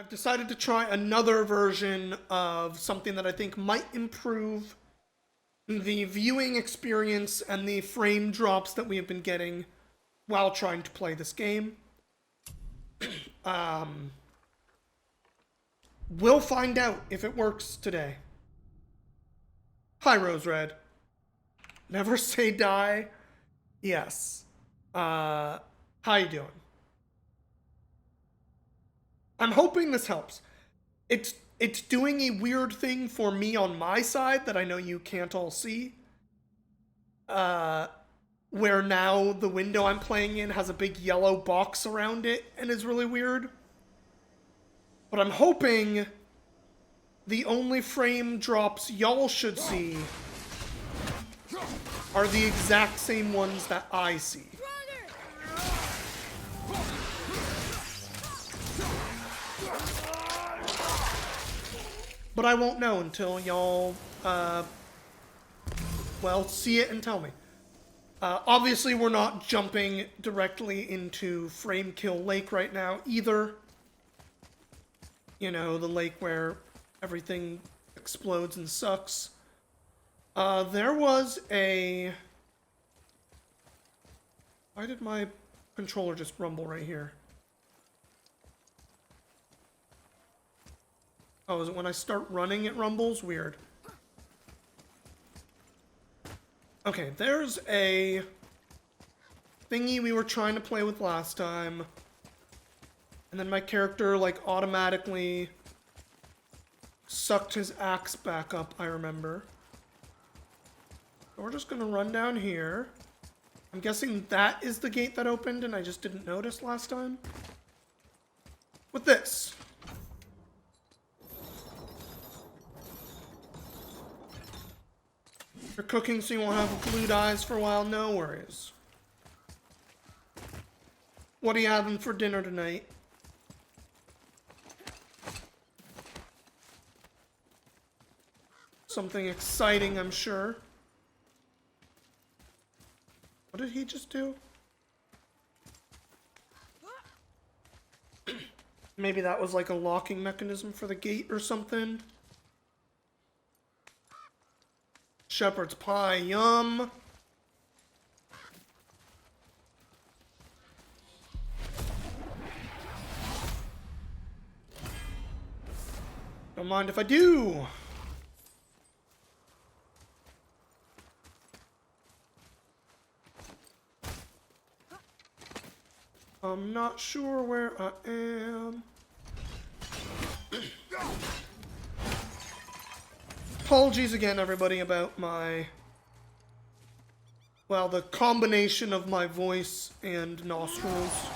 I've decided to try another version of something that I think might improve the viewing experience and the frame drops that we have been getting while trying to play this game. We'll find out if it works today. Hi, Rose Red. Never say die. Yes. How you doing? I'm hoping this helps. It's doing a weird thing for me on my side that I know you can't all see. Where now the window I'm playing in has a big yellow box around it and is really weird. But I'm hoping the only frame drops y'all should see are the exact same ones that I see. But I won't know until y'all, well, see it and tell me. Obviously, we're not jumping directly into Frame Kill Lake right now either. You know, the lake where everything explodes and sucks. There was a... Why did my controller just rumble right here? Oh, is it when I start running it rumbles? Weird. Okay, there's a thingy we were trying to play with last time. And then my character, like, automatically sucked his axe back up, I remember. So we're just gonna run down here. I'm guessing that is the gate that opened and I just didn't notice last time. With this. You're cooking so you won't have glued eyes for a while, no worries. What are you having for dinner tonight? Something exciting, I'm sure. What did he just do? Maybe that was like a locking mechanism for the gate or something. Shepherd's pie, yum. Don't mind if I do. I'm not sure where I am. Apologies again, everybody, about my... Well, the combination of my voice and nostrils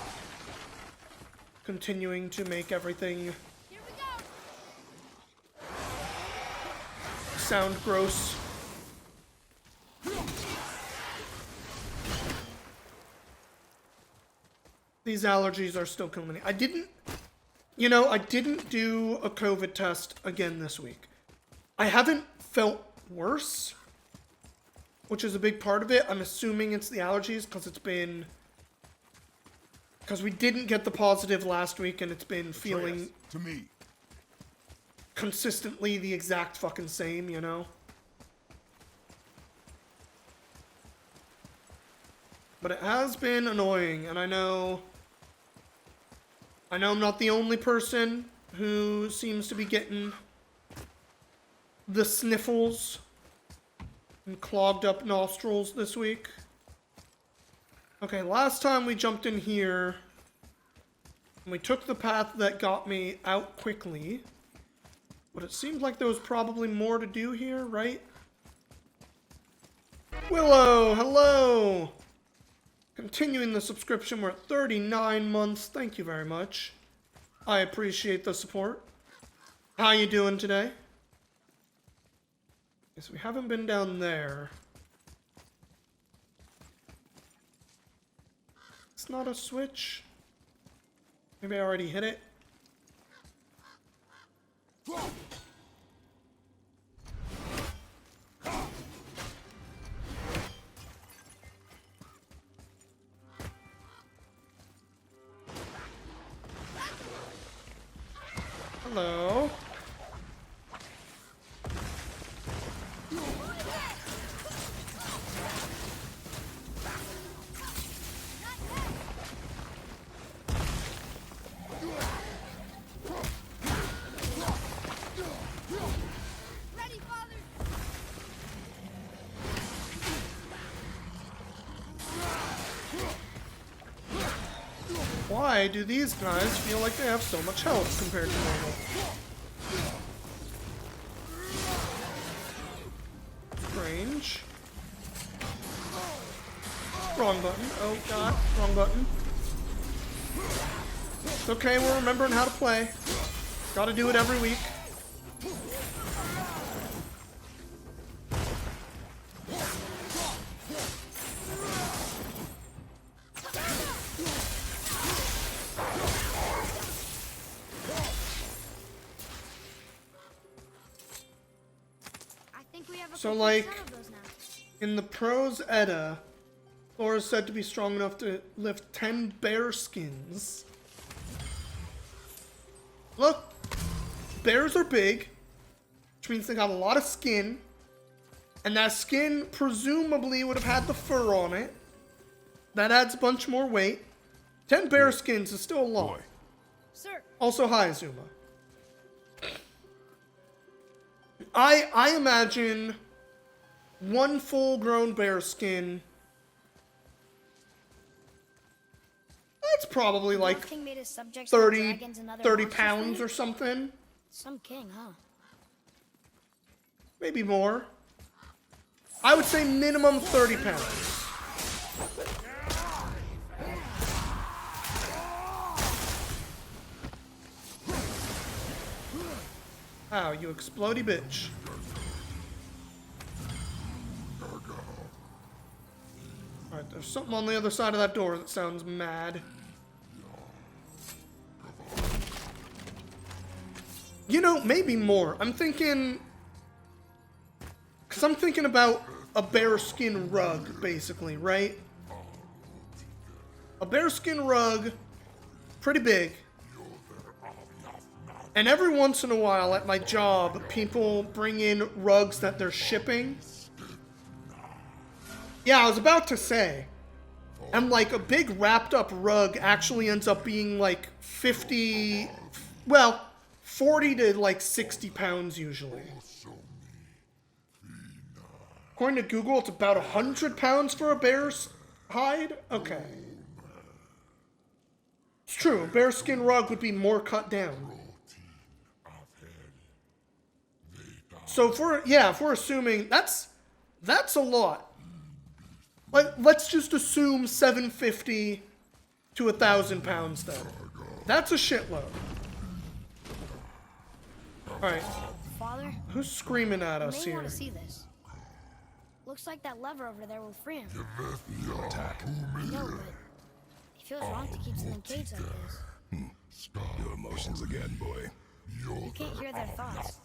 continuing to make everything sound gross. These allergies are still killing me. I didn't do a COVID test again this week. I haven't felt worse, which is a big part of it. I'm assuming it's the allergies because we didn't get the positive last week and it's been feeling to me consistently the exact fucking same, you know? But it has been annoying, and I know I'm not the only person who seems to be getting the sniffles and clogged up nostrils this week. Okay, last time we jumped in here and we took the path that got me out quickly. But it seemed like there was probably more to do here, right? Willow, hello! Continuing the subscription, we're at 39 months. Thank you very much. I appreciate the support. How you doing today? Yes, we haven't been down there. It's not a switch. Maybe I already hit it. Hello. Ready, Father. Why do these guys feel like they have so much health compared to normal? Strange. Wrong button. Oh god, wrong button. It's okay, we're remembering how to play. Gotta do it every week. I think we have a So, complete like, set of those now. in the Prose Edda, Thor is said to be strong enough to lift 10 bear skins. Look, bears are big, which means they got a lot of skin, and that skin presumably would have had the fur on it. That adds a bunch more weight. 10 bear skins is still a lot. Sir, Also, hi, Azuma. I imagine one full-grown bear skin. That's probably like king made his subjects like 30, dragons and other 30 monsters for pounds him? or something. Some king, huh? Maybe more. I would say minimum 30 pounds. Wow, you explodey bitch. Alright, there's something on the other side of that door that sounds mad. You know, maybe more. I'm thinking... Because I'm thinking about a bearskin rug, basically, right? A bearskin rug, pretty big. And every once in a while at my job, people bring in rugs that they're shipping. Yeah, I was about to say. And like a big wrapped up rug actually ends up being like 50, well, 40 to like 60 pounds usually. According to Google, it's about 100 pounds for a bear's hide? Okay. It's true, a bearskin rug would be more cut down. So if we're assuming that's a lot. Let's just assume 750 to 1,000 pounds then. That's a shitload. Alright, Father, who's screaming at you us may here? want to see this. Looks like that lever over there will free him. Attack. I know, but it feels wrong to keep them caged like this. Your emotions again, boy. You can't hear their thoughts.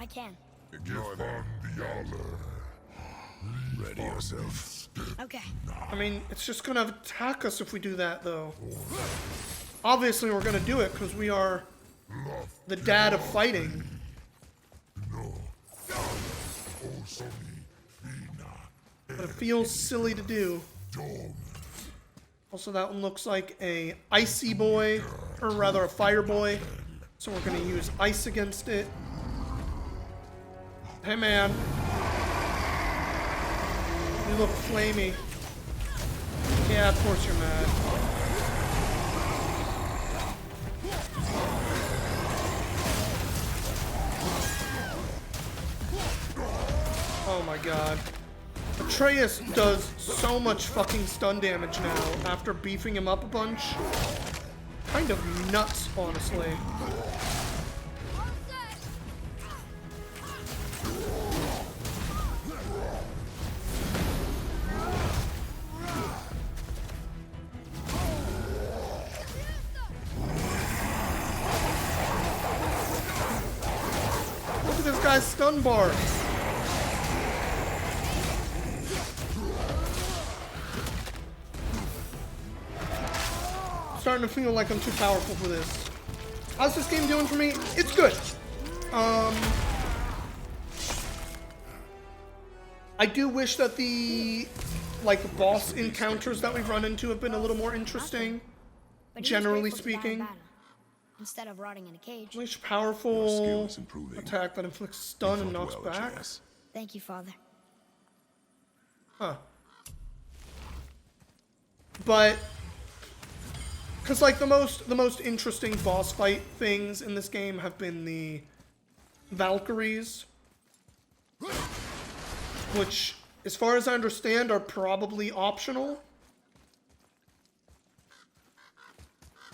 I can. Ignore them. Ready yourself. Okay. I mean, it's just gonna attack us if we do that, though. Obviously, we're gonna do it because we are the dad of fighting. But it feels silly to do. Also, that one looks like a icy boy, or rather a fire boy. So we're gonna use ice against it. Hey, man. You look flamey. Yeah, of course you're mad. Oh my god. Atreus does so much fucking stun damage now after beefing him up a bunch. Kind of nuts, honestly. Look at this guy's stun bar. Starting to feel like I'm too powerful for this. how's this game doing for me? It's good. I do wish that the, like, boss encounters that we've run into have been a little more interesting, But he was generally grateful to die in speaking. battle, instead of rotting in a cage. Unleash Your powerful skill is improving. attack that inflicts stun and You fought knocks well, back. Jazz. Thank you, Father. Huh. But, because like the most interesting boss fight things in this game have been the Valkyries, which, as far as I understand, are probably optional.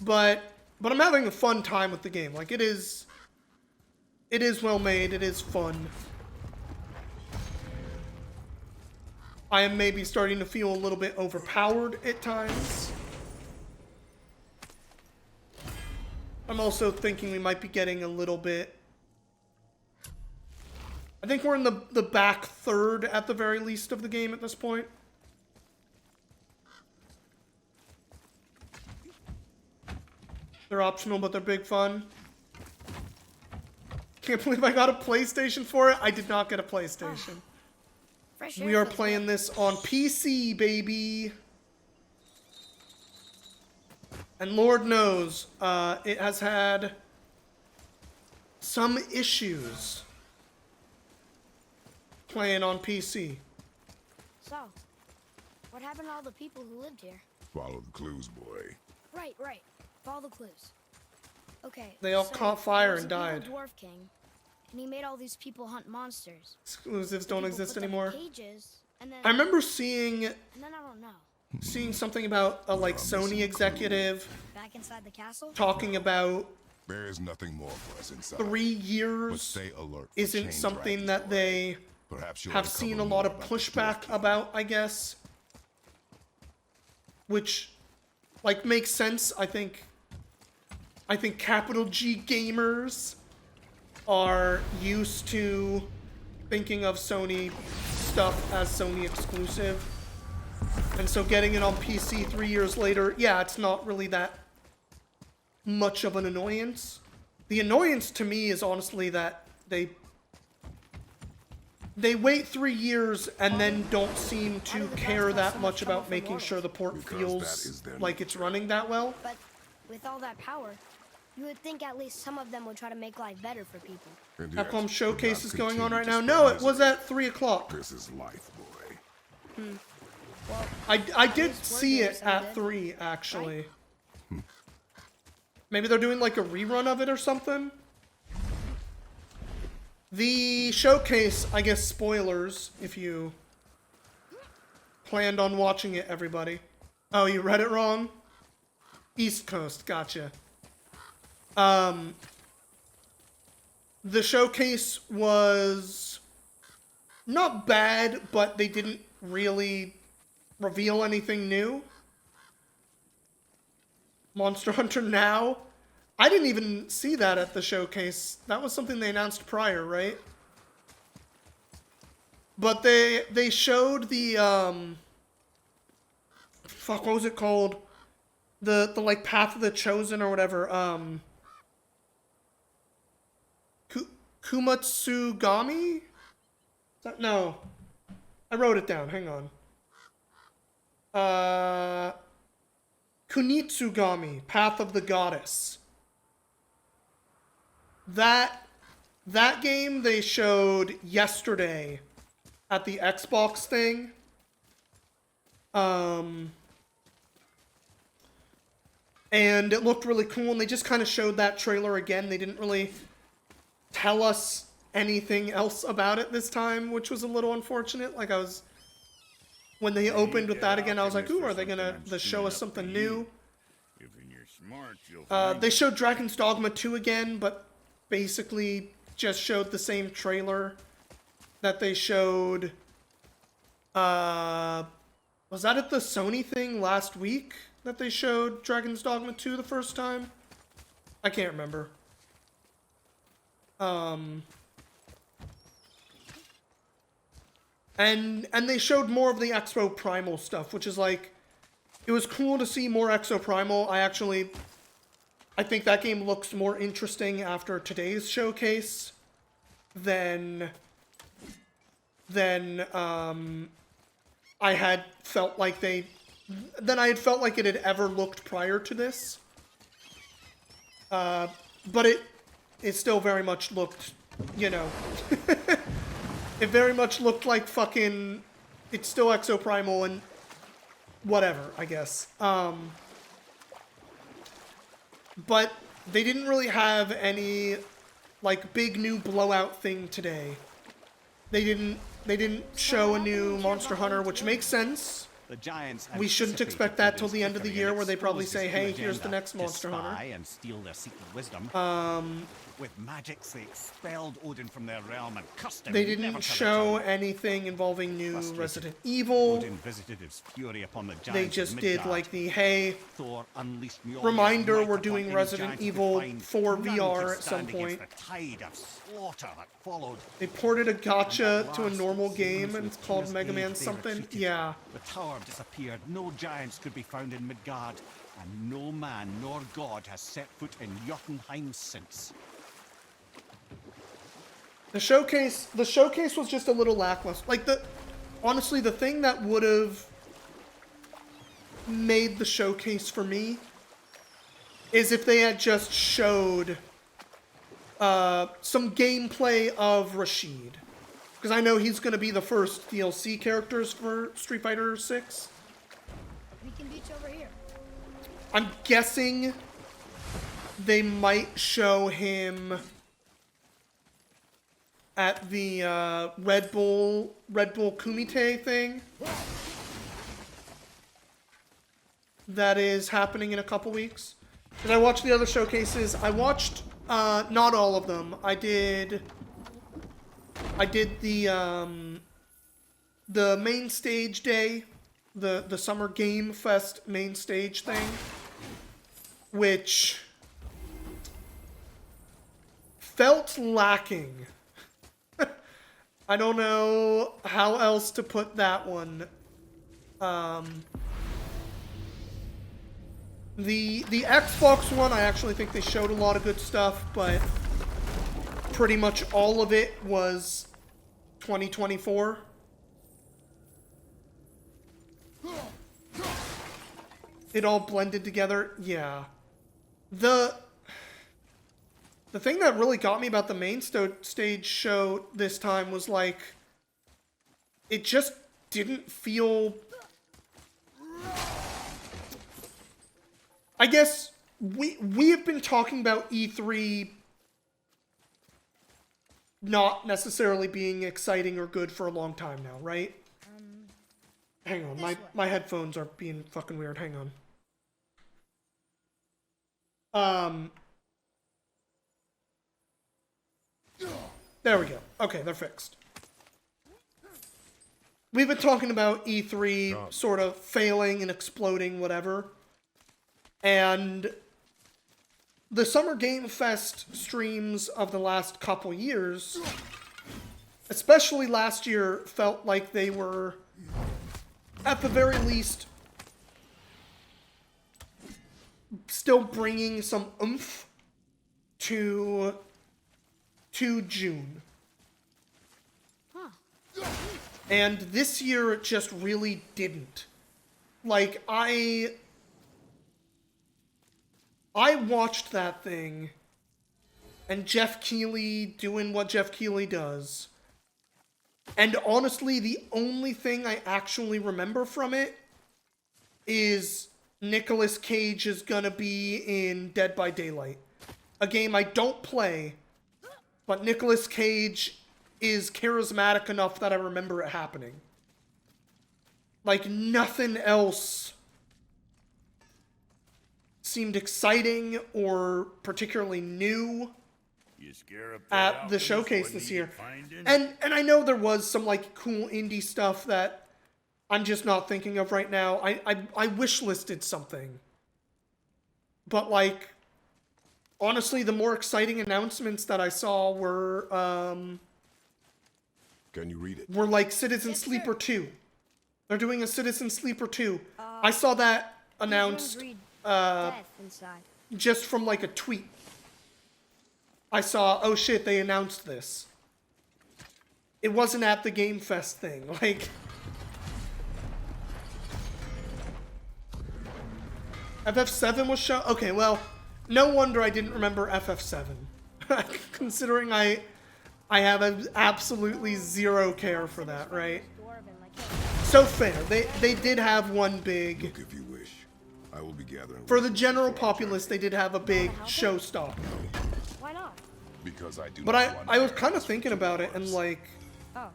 But I'm having a fun time with the game. Like, it is well made. It is fun. I am maybe starting to feel a little bit overpowered at times. I'm also thinking we might be getting a little bit... I think we're in the back third, at the very least, of the game at this point. They're optional, but they're big fun. Can't believe I got a PlayStation for it. I did not get a PlayStation. Fresh air We are feels playing good. this on PC, baby. And Lord knows, it has had some issues playing on PC. So, what happened to all the people who lived here? Follow the clues, boy. Right. Follow the clues. Okay. They all so caught fire there was and a evil died. Dwarf king, and he made all these people hunt monsters. Exclusives The don't people exist put them in anymore. Cages, and then, I remember seeing and then I don't know. something about a like Sony executive Back inside the castle. talking about There is nothing more for us inside. 3 But years stay alert. for isn't chain something dragons, that boy. they Perhaps you'll have uncover seen a more lot of about the pushback Dwarf King. about, I guess. Which, like, makes sense. I think capital G gamers are used to thinking of Sony stuff as Sony exclusive. And so getting it on PC 3 years later, yeah, it's not really that much of an annoyance. The annoyance to me is honestly that they wait 3 years and then don't seem to care that much about making sure the port Because that feels is their like it's running that well. But with all that power, you would think at least some of them would try to make life better for people. And yet, Capcom do Showcase not is going on continue right to now. spread No, it was misery. at 3 o'clock. This is life, boy. Well, I did least we're see doing it at something, 3, actually. Maybe they're doing like a rerun of it or something? The showcase, I guess spoilers, if you planned on watching it, everybody. Oh, you read it wrong? East Coast, gotcha. The showcase was not bad, but they didn't really reveal anything new. Monster Hunter Now? I didn't even see that at the showcase. That was something they announced prior, right? But they showed the fuck, what was it called? The like Path of the Chosen or whatever. Kumatsugami? Is that, no. I wrote it down. Hang on. Kunitsugami, Path of the Goddess. That game they showed yesterday at the Xbox thing. And it looked really cool, and they just kind of showed that trailer again. They didn't really tell us anything else about it this time, which was a little unfortunate. Like, when they opened with that again, I was like, ooh, are they gonna show us something new? If you're smart, you'll find They showed Dragon's Dogma 2 again, but basically just showed the same trailer that they showed. Was that at the Sony thing last week that they showed Dragon's Dogma 2 the first time? I can't remember. And they showed more of the Exo Primal stuff, which is like, it was cool to see more Exo Primal. I I think that game looks more interesting after today's showcase than I had felt like it had ever looked prior to this. But it still very much looked, you know, it very much looked like fucking, it's still Exoprimal and whatever, I guess. But they didn't really have any, like, big new blowout thing today. They didn't show a new Monster Hunter, which makes sense. The Giants We shouldn't expect that till the end of the year, where they probably say, hey, here's the next Monster Hunter. And steal their secret wisdom. With magics, they expelled Odin from their realm and cursed him They never didn't to show return. anything involving new Frustrated, Resident Evil. Odin visited his fury upon the giants They of just did Midgard. like the, hey, Thor unleashed Mjolnir's reminder, might we're upon doing any Resident giant he could Evil find. for None VR could at some stand against point. the tide of slaughter that followed. They ported a gotcha to a Last, normal seasons game and with it's called Tyr's Mega aid, Man they something. retreated. Yeah. The tower disappeared. No giants could be found in Midgard, and no man nor god has set foot in Jotunheim since. The showcase was just a little lackluster. Like, honestly, the thing that would have made the showcase for me is if they had just showed some gameplay of Rashid. Because I know he's going to be the first DLC characters for Street Fighter 6. We can beach over here. I'm guessing they might show him at the Red Bull Kumite thing that is happening in a couple weeks. Did I watch the other showcases? I watched not all of them. I did the main stage day, the Summer Game Fest main stage thing, which felt lacking. I don't know how else to put that one. The Xbox one, I actually think they showed a lot of good stuff, but pretty much all of it was 2024. It all blended together. Yeah. The thing that really got me about the main stage show this time was, like, it just didn't feel... I guess we have been talking about E3 not necessarily being exciting or good for a long time now, right? Hang on, my headphones are being fucking weird. Hang on. There we go. Okay, they're fixed. We've been talking about E3 sort of failing and exploding, whatever. And the Summer Game Fest streams of the last couple years, especially last year, felt like they were, at the very least, still bringing some oomph to June. And this year it just really didn't. Like, I watched that thing, and Jeff Keighley doing what Jeff Keighley does. And honestly, the only thing I actually remember from it is Nicolas Cage is gonna be in Dead by Daylight. A game I don't play, but Nicolas Cage is charismatic enough that I remember it happening. Like, nothing else seemed exciting or particularly new You scare up at the showcase this year. And I know there was some, like, cool indie stuff that I'm just not thinking of right now. I wish listed something. But, like, honestly, the more exciting announcements that I saw were, Can you read it? were like Citizen Sleeper 2. They're doing a Citizen Sleeper 2. I saw that announced. Death inside. just from like a tweet. I saw, oh shit, they announced this. It wasn't at the Game Fest thing. Like, FF7 was shown. Okay, well, no wonder I didn't remember FF7, considering I have absolutely zero care for that, right? So fair. They did have one big. Look if you wish. I will be gathering. For the general populace, they did have a big showstopper. Why not? Because I do. But not want I was to kind of bear thinking about it, and like, Oh.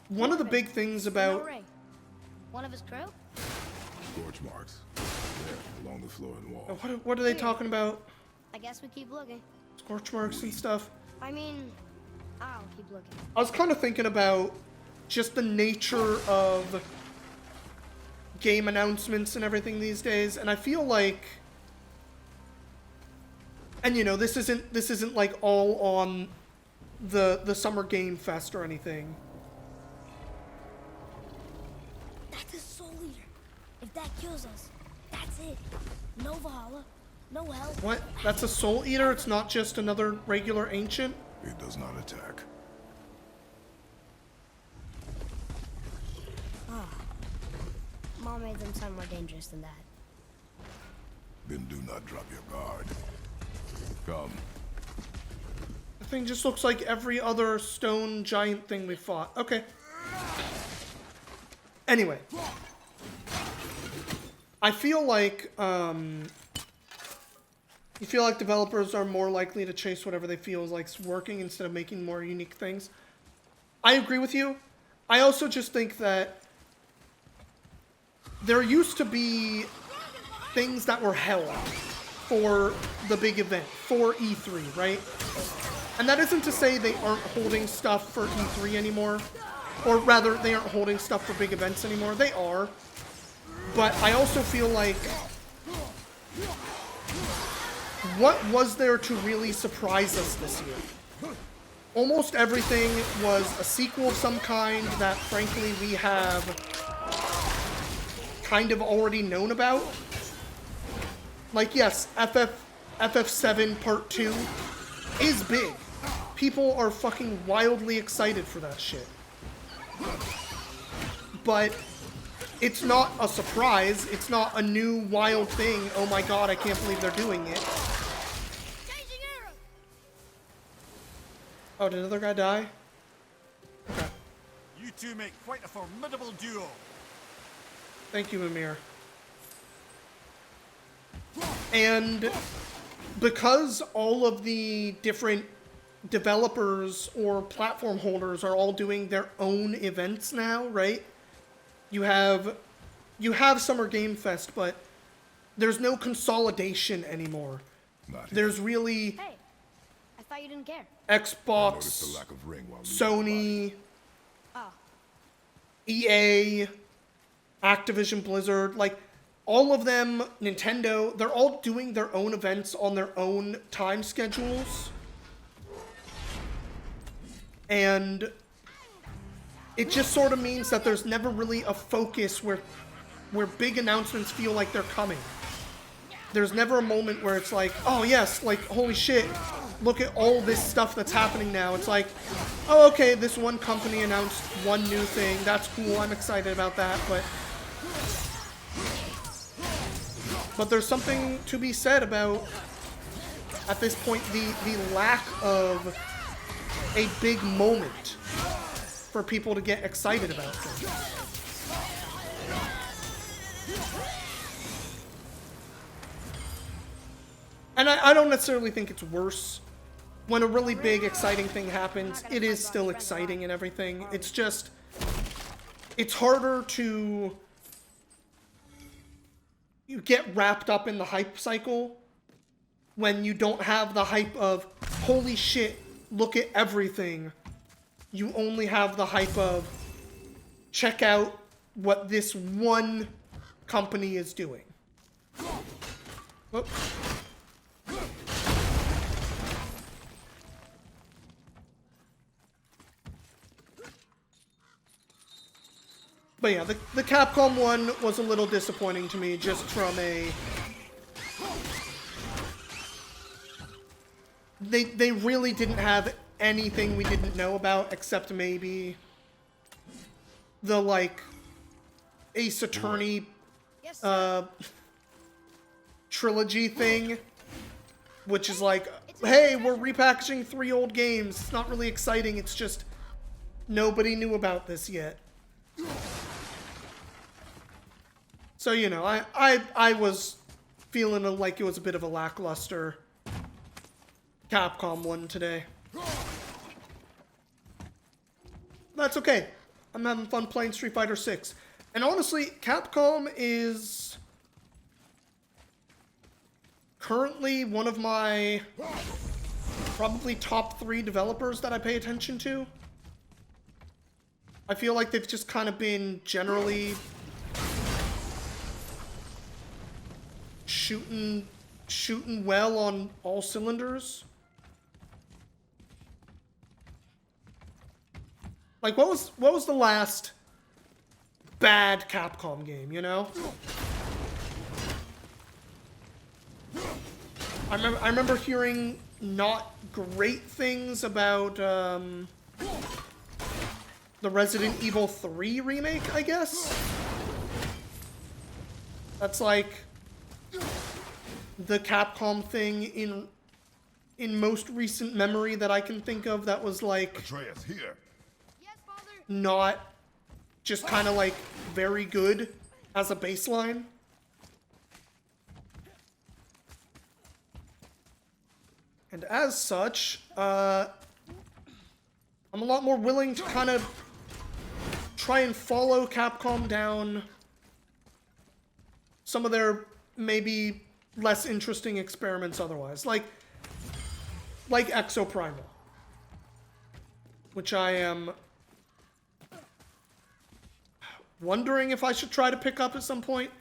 one of the big things about. No ring. One of his crew? Scorch marks. There, along the floor and wall. What are they talking about? I guess we keep looking. Scorch marks and stuff. I mean, I'll keep looking. I was kind of thinking about just the nature of game announcements and everything these days, and I feel like, and you know, this isn't like all on the Summer Game Fest or anything. That's a soul eater. If that kills us, that's it. No Valhalla, no hell. What? That's a Soul Eater? It's not just another regular ancient? It does not attack. Mom made them sound more dangerous than that. Then do not drop your guard. Come. The thing just looks like every other stone giant thing we fought. Okay. Anyway. I feel like, you feel like developers are more likely to chase whatever they feel is like working instead of making more unique things. I agree with you. I also just think that there used to be things that were held for the big event, for E3, right? And that isn't to say they aren't holding stuff for E3 anymore, or rather, they aren't holding stuff for big events anymore. They are. But I also feel like, what was there to really surprise us this year? Almost everything was a sequel of some kind that, frankly, we have kind of already known about. Like, yes, FF7 Part 2 is big. People are fucking wildly excited for that shit. But it's not a surprise. It's not a new wild thing. Oh my god, I can't believe they're doing it. Oh, did another guy die? Okay. You two make quite a formidable duo. Thank you, Mimir. And because all of the different developers or platform holders are all doing their own events now, right? You have Summer Game Fest, but there's no consolidation anymore. Not here. There's really Hey, I thought you didn't care. Notice the Xbox, lack of ring while Sony, Oh, EA, Activision Blizzard, like all of them, Nintendo, they're all doing their own events on their own time schedules. And it just sort of means that there's never really a focus where big announcements feel like they're coming. There's never a moment where it's like, oh yes, like, holy shit, look at all this stuff that's happening now. It's like, oh, okay, this one company announced one new thing. That's cool. I'm excited about that. But there's something to be said about, at this point, the lack of a big moment for people to get excited about things. And I don't necessarily think it's worse. When a really big, exciting thing happens, it is still exciting and everything. It's just, it's harder to get wrapped up in the hype cycle when you don't have the hype of, holy shit, look at everything. You only have the hype of, check out what this one company is doing. Whoop. But yeah, the Capcom one was a little disappointing to me, just from they really didn't have anything we didn't know about, except maybe the, like, Ace Attorney Yes, sir. trilogy thing, which is like, hey, we're repackaging 3 old games. It's not really exciting. It's just nobody knew about this yet. So, you know, I was feeling like it was a bit of a lackluster Capcom one today. That's okay. I'm having fun playing Street Fighter 6. And honestly, Capcom is currently one of my probably top 3 developers that I pay attention to. I feel like they've just kind of been generally shooting well on all cylinders. Like, what was the last bad Capcom game, you know? I remember hearing not great things about the Resident Evil 3 remake, I guess. That's like the Capcom thing in most recent memory that I can think of that was like Atreus, here. Yes, Father. not just kind of like very good as a baseline. And as such, I'm a lot more willing to kind of try and follow Capcom down some of their maybe less interesting experiments otherwise. Like Exoprimal, which I am wondering if I should try to pick up at some point.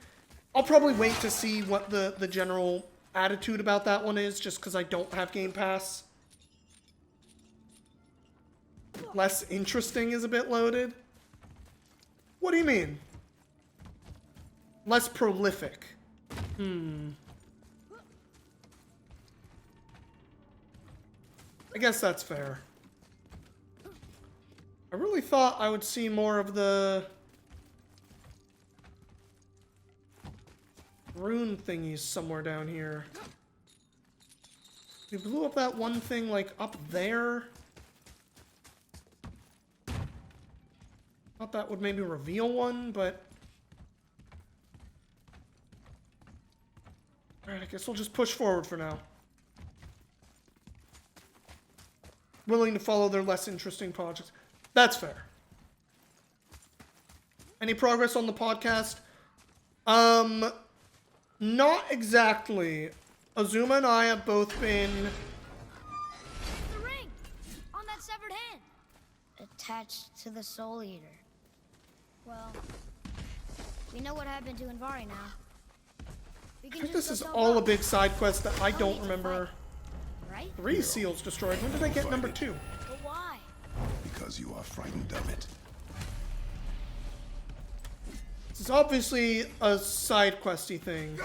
I'll probably wait to see what the general attitude about that one is, just because I don't have Game Pass. Less interesting is a bit loaded. What do you mean? Less prolific. I guess that's fair. I really thought I would see more of the rune thingies somewhere down here. We blew up that one thing, like, up there. Thought that would maybe reveal one, but... Alright, I guess we'll just push forward for now. Willing to follow their less interesting projects. That's fair. Any progress on the podcast? Not exactly. Azuma and I have both been... The ring! On that severed hand! Attached to the Soul Eater. Well, we know what happened to Invari now. We I can think just this is go tell all a Bob, big side quest that I No don't need to remember. right? 3 seals destroyed. When did I get number 2? But why? Because you are frightened of it. This is obviously a side questy thing.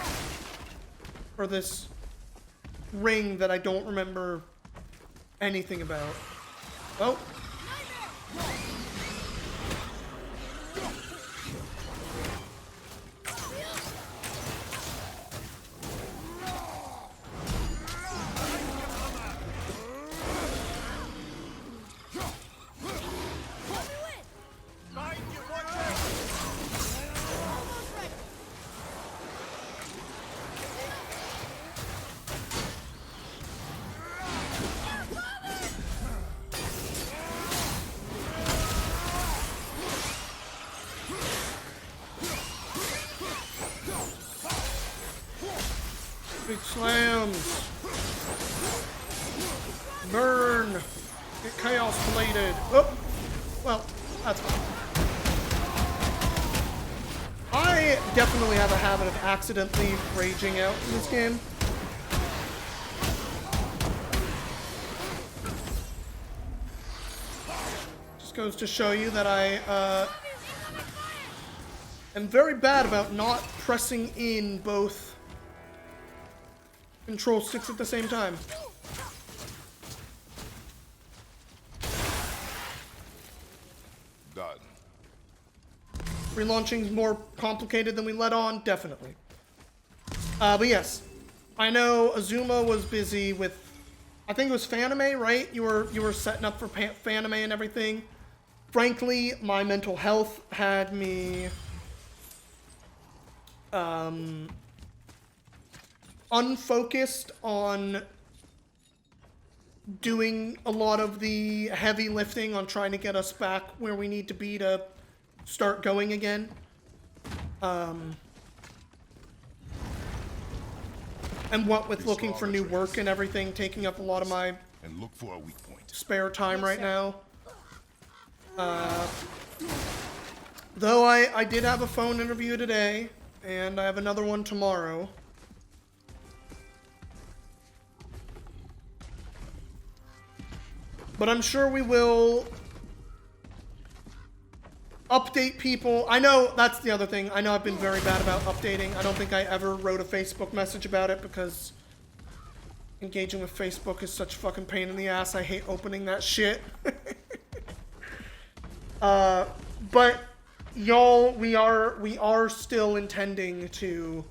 For this ring that I don't remember anything about. Oh. Big slams. Burn. Get chaos bladed. Oh. Well, that's fine. I definitely have a habit of accidentally raging out in this game. Just goes to show you that I am very bad about not pressing in both control sticks at the same time. done. Relaunching's more complicated than we let on, definitely. But yes, I know Azuma was busy with, I think it was Fanime, right? You were setting up for Fanime and everything. Frankly, my mental health had me unfocused on doing a lot of the heavy lifting on trying to get us back where we need to be to start going again. And what with looking for new work and everything, taking up a lot of my And look for a weak point. spare time right now. Though I did have a phone interview today, and I have another one tomorrow. But I'm sure we will update people. I know that's the other thing. I know I've been very bad about updating. I don't think I ever wrote a Facebook message about it because engaging with Facebook is such a fucking pain in the ass. I hate opening that shit. But y'all, we are still intending to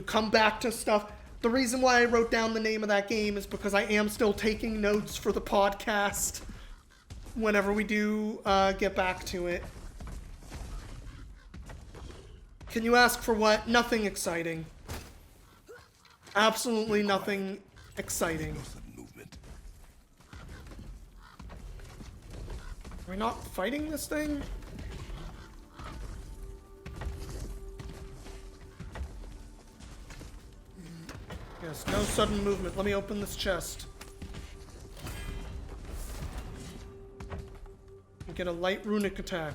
come back to stuff. The reason why I wrote down the name of that game is because I am still taking notes for the podcast whenever we do get back to it. Can you ask for what? Nothing exciting. Absolutely nothing exciting. Movement. Are we not fighting this thing? Yes, no sudden movement. Let me open this chest. And get a light runic attack.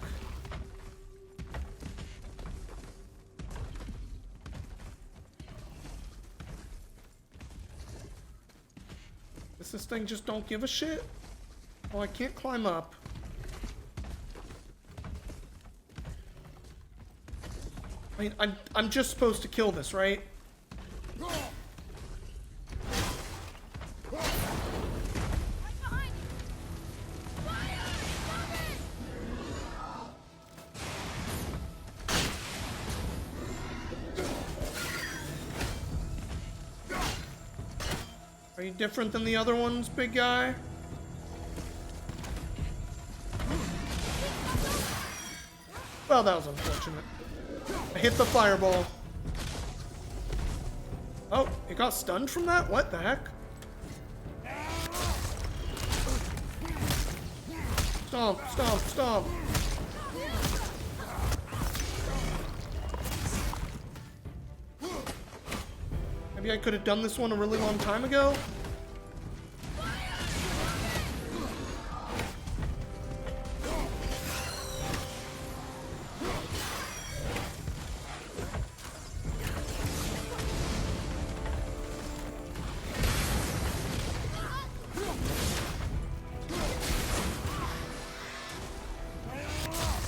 Does this thing just don't give a shit? Oh, I can't climb up. I mean, I'm just supposed to kill this, right? Are you different than the other ones, big guy? Well, that was unfortunate. I hit the fireball. Oh, it got stunned from that? What the heck? Stomp, stomp, stomp. Maybe I could have done this one a really long time ago?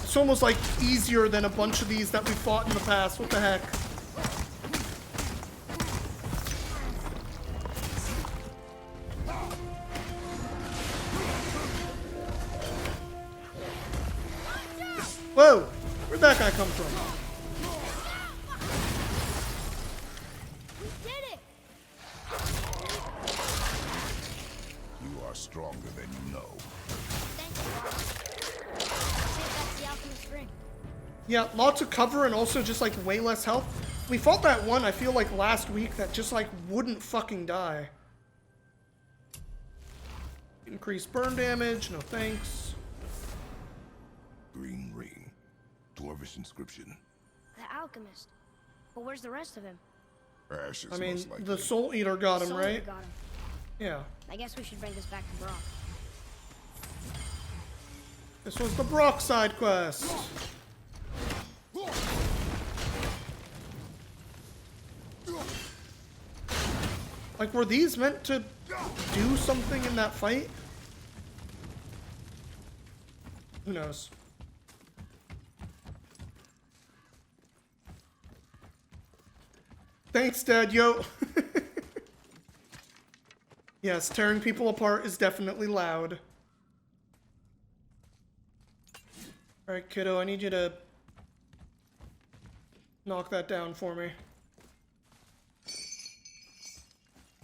It's almost like easier than a bunch of these that we fought in the past. What the heck? Whoa! Where'd that guy come from? We did it! You are stronger than you know. Thanks, Bob. I think that's the alchemist ring. Yeah, lots of cover and also just like way less health. We fought that one, I feel like last week, that just like wouldn't fucking die. Increased burn damage, no thanks. Green ring. Dwarvish inscription. The alchemist. But where's the rest of him? Ashes, I mean, most likely. the Soul Eater got him, Soul right? got him. Yeah. I guess we should bring this back to Brock. This was the Brock side quest. Like, were these meant to do something in that fight? Who knows? Thanks, Dad, yo. Yes, tearing people apart is definitely loud. Alright, kiddo, I need you to knock that down for me.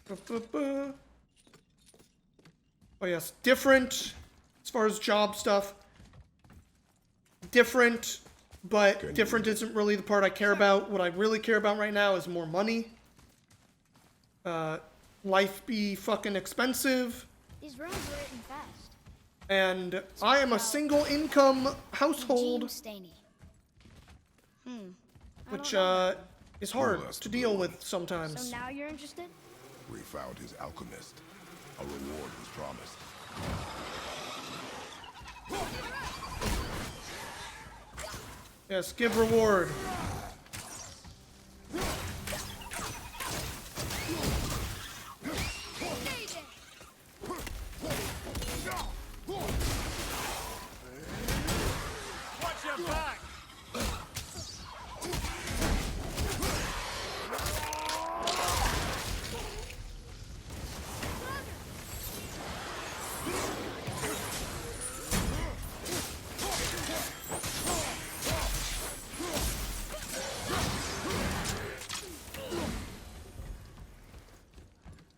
Ba-ba-ba. Oh yes, different as far as job stuff. Different, but different isn't really the part I care about. What I really care about right now is more money. Life be fucking expensive. These rooms are written fast. And I am a single income household, James Staney. which is hard to deal with sometimes. So now you're interested? We found his alchemist. A reward was promised. Yes, give reward. Watch your back!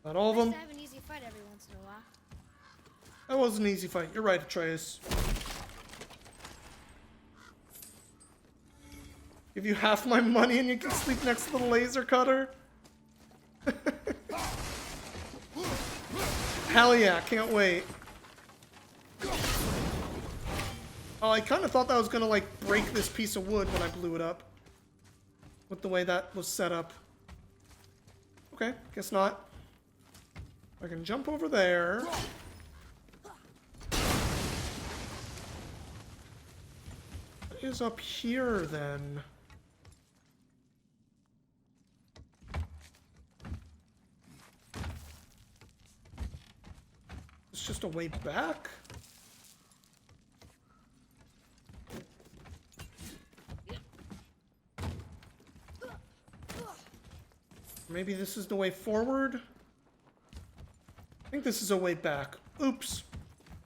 Not all of Nice them. to have an easy fight every once in a while. That was an easy fight. You're right, Atreus. Give you half my money and you can sleep next to the laser cutter. Hell yeah, can't wait. Oh, I kind of thought that was gonna like break this piece of wood when I blew it up. With the way that was set up. Okay, guess not. I can jump over there. What is up here then? It's just a way back? Maybe this is the way forward? I think this is a way back. Oops.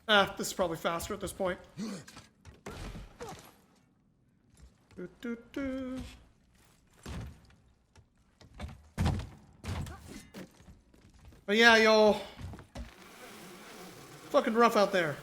Ah, this is probably faster at this point. Do, do, do. But yeah, y'all. Fucking rough out there.